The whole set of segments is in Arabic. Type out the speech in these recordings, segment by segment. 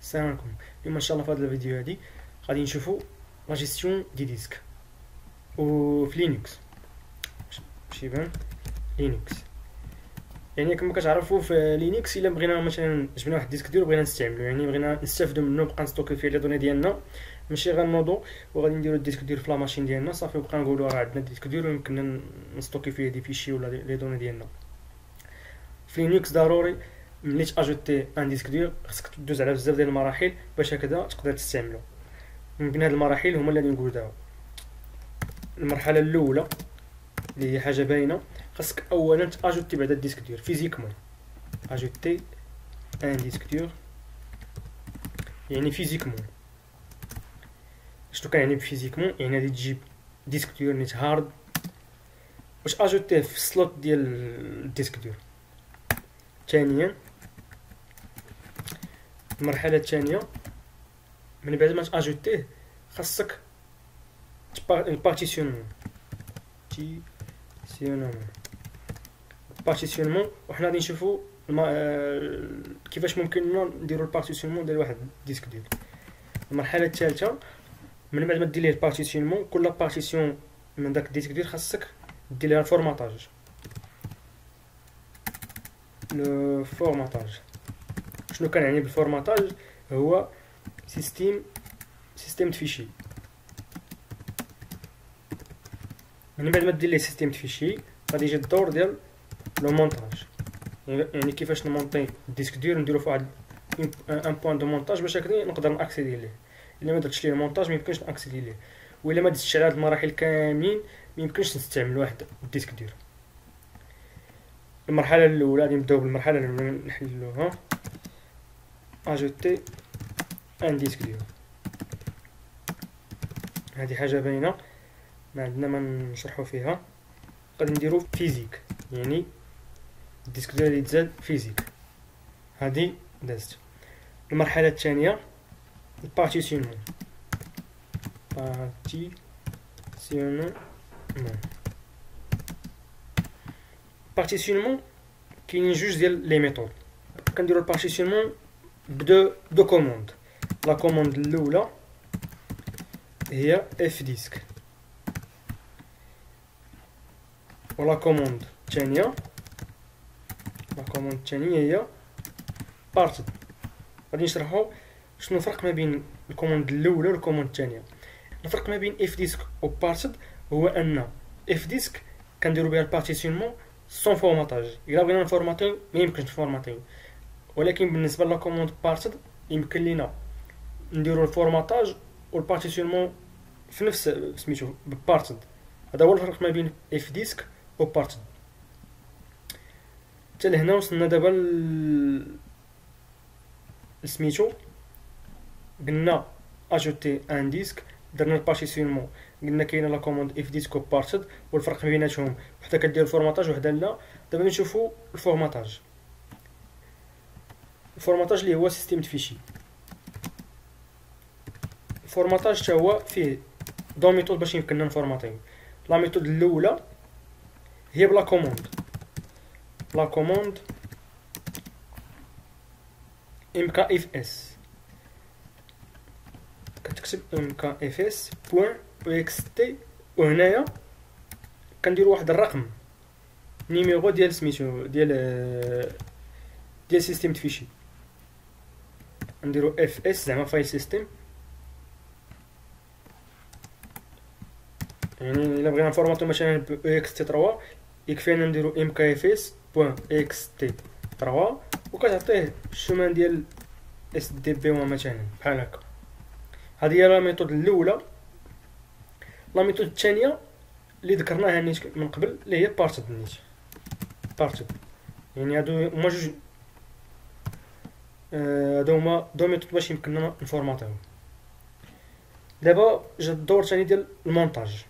السلام عليكم. اليوم ان شاء الله في هذا الفيديو هادي غادي نشوفوا لا جيستيون دي ديسك وفي لينكس. باش يبان لينكس، يعني كما كتعرفوا في لينكس الا بغينا مثلا جبنا واحد الديسك ديالو بغينا نستعملو، يعني بغينا نستافدوا منه نبقى نستوكي فيه لي دوني ديالنا، ماشي غنوضو وغادي نديرو الديسك ديال في لا ماشين ديالنا صافي ونبقى نقولوا راه عندنا الديسك ديالو يمكننا نستوكي فيه دي فيشي ولا لي دوني ديالنا. في لينكس ضروري ملي تاجوتي ان ديسك دير خصك تدوز على بزاف ديال المراحل باش هكذا تقدر تستعملو. من بين هاد المراحل هما اللي غادي نقولو دابا. المرحله الاولى اللي هي حاجه باينه، خاصك اولا تاجوتي بعدا الديسك دير فيزيكمون. اجوتي ان ديسك دير يعني فيزيكمون. شنو كنعني بفيزيكمون؟ يعني غادي تجيب ديسك دير نيت هارد واش اجوتيه في السلوت ديال الديسك دير. ثانيا المرحله الثانيه من بعد ما تاجوتيه خاصك البارتيسيونمون وحنا غادي نشوفوا كيفاش ممكن نديروا البارتيسيونمون ديال واحد الديسك ديال. المرحله الثالثه من بعد ما دير ليه البارتيسيونمون كل بارتيسيون من داك الديسك ديال خاصك دير ليها الفورماطاج. لو فورماطاج شنو كنعني بالفورماطاج؟ هو سيستيم د فيشي. من بعد ما دير ليه سيستيم د فيشي غادي يجي الدور ديال لو مونتاج، يعني كيفاش نمونطي الديسك دير نديرو في واحد ان بوين دو مونتاج باش هكذا نقدر ناكسيدي ليه. الا ما درتش ليه المونتاج ما يمكنش ناكسيدي ليه، وإلا ما دزتش على هاد المراحل كاملين ما يمكنش نستعمل واحد الديسك دير. المرحله الاولى غادي نبداو بالمرحله الاولى نحلوها. اجوتي ان ديسك دير، هذه حاجه باينه ما عندنا ما نشرحوا فيها. غادي نديرو فيزيك، يعني الديسك ديال اللي يتزاد فيزيك. هذه دازت. المرحله الثانيه البارتيسيونمون. بارتيسيونمون كاينين جوج ديال لي ميثود. كنديرو البارتيسيونمون دو كوموند. لا كوموند الاولى هي اف ديسك، ولا كوموند الثانيه هي بارتد. غادي نشرحوا شنو الفرق ما بين الكوموند الاولى والكوموند الثانيه. الفرق ما بين اف ديسك و بارتد هو ان اف ديسك كنديروا بها البارتيسيونمون سون فورماطاج، الا بغينا نفورماتيو ما يمكنش نفورماتيو، ولكن بالنسبه لا كوموند بارتد يمكن لينا نديروا الفورماطاج والبارتيسيونمون في نفس سميتو بارتد. هذا هو الفرق ما بين اف ديسك و بارتد. حتى لهنا وصلنا دابا سميتو قلنا اجوتي ان ديسك، درنا البارتيسيونمون، قلنا كاينه لا كوموند اف ديسك و بارتد والفرق بيناتهم وحتى كدير الفورماطاج وحده لا. دابا نشوفوا الفورماطاج. الفورماطاج اللي هو سيستيم د فيشي. الفورماطاج حتى هو فيه دو ميثود باش يمكننا نفورماطيو. لا ميثود الاولى هي بلا كوموند. لا كوموند mkfs، كتكتب mkfs بوين .ext وهنايا كنديروا واحد الرقم نيميرو ديال سميتو ديال سيستيم د فيشي. نديرو fs زعما فايل سيستيم، يعني الا بغينا نفورماتو مثلا ب ext3 يكفينا نديرو mkfs.ext3 وكتعطيه الشومان ديال sdb مثلا بحال هكا. هذه هي لا ميثود الاولى. لا ميثود الثانيه اللي ذكرناها نيت من قبل اللي هي بارتد نيت. بارتد يعني هادو هما جوج، هادو هما دو ميثود باش يمكننا نفورماتيو. دابا جا الدور الثاني ديال المونتاج.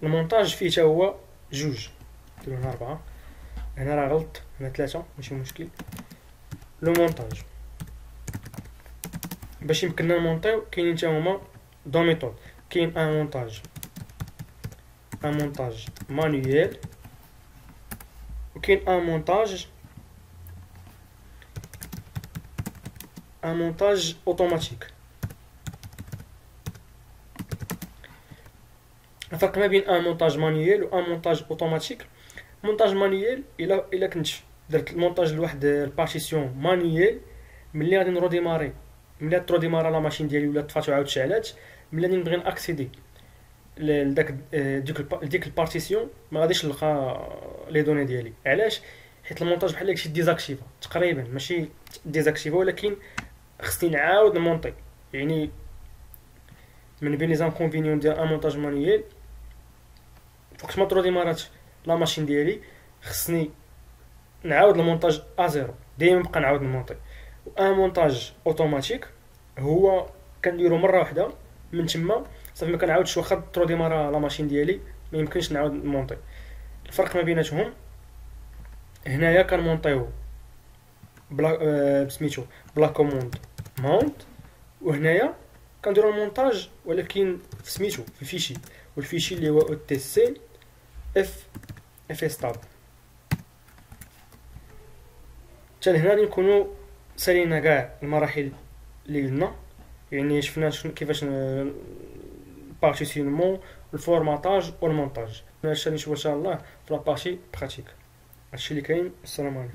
المونتاج فيه حتى هو جوج، نديرو هنا 4، هنا راه غلط، هنا 3 ماشي مشكل. لو مونتاج باش يمكننا نمونطيو كاينين حتى هما دو ميثود. كاين ان مونتاج مانويل، وكاين ان مونتاج ان مونتاج اوتوماتيك. الفرق ما بين ان مونتاج مانيويل و ان مونتاج اوتوماتيك، مونتاج مانيويل الا كنت درت المونتاج لواحد البارتيسيون مانيويل، ملي غادي نرو ديماري، ملي ترو ديمارا لا ماشين ديالي ولا طفات وعاود شعلات، ملي نبغي ناكسيدي لداك ديك البارتيسيون ما غاديش نلقى لي دوني ديالي. علاش؟ حيت المونتاج بحال داكشي ديزاكتيفا تقريبا، ماشي ديزاكتيفا ولكن خصني نعاود نمونطي. يعني من بين لي زانكونفينيون ديال ان مونتاج مانيويل، وقت ما ترو ديمارات لا ماشين ديالي خصني نعاود المونتاج ازيرو، ديما نبقى نعاود نمونطي. ان مونتاج اوتوماتيك هو كنديرو مره واحده، من تما صافي ما كنعاودش. واخا ترو ديمارا لا ماشين ديالي ما يمكنش نعاود نمونطي. الفرق ما بيناتهم هنايا كنمونطيو بلا سميتو بلا كوموند مونت، وهنايا كنديرو المونتاج ولكن في سميتو في الفيشي، والفيشي اللي هو او تي سي اف ستاب. حتى لهنا غادي نكونو سالينا كاع المراحل اللي قلنا، يعني شفنا كيفاش البارتيسيونمون، الفورماتاج والمونتاج. هادشي اللي نشوفو ان شاء الله في لابارتي براتيك. هادشي اللي كاين. السلام عليكم.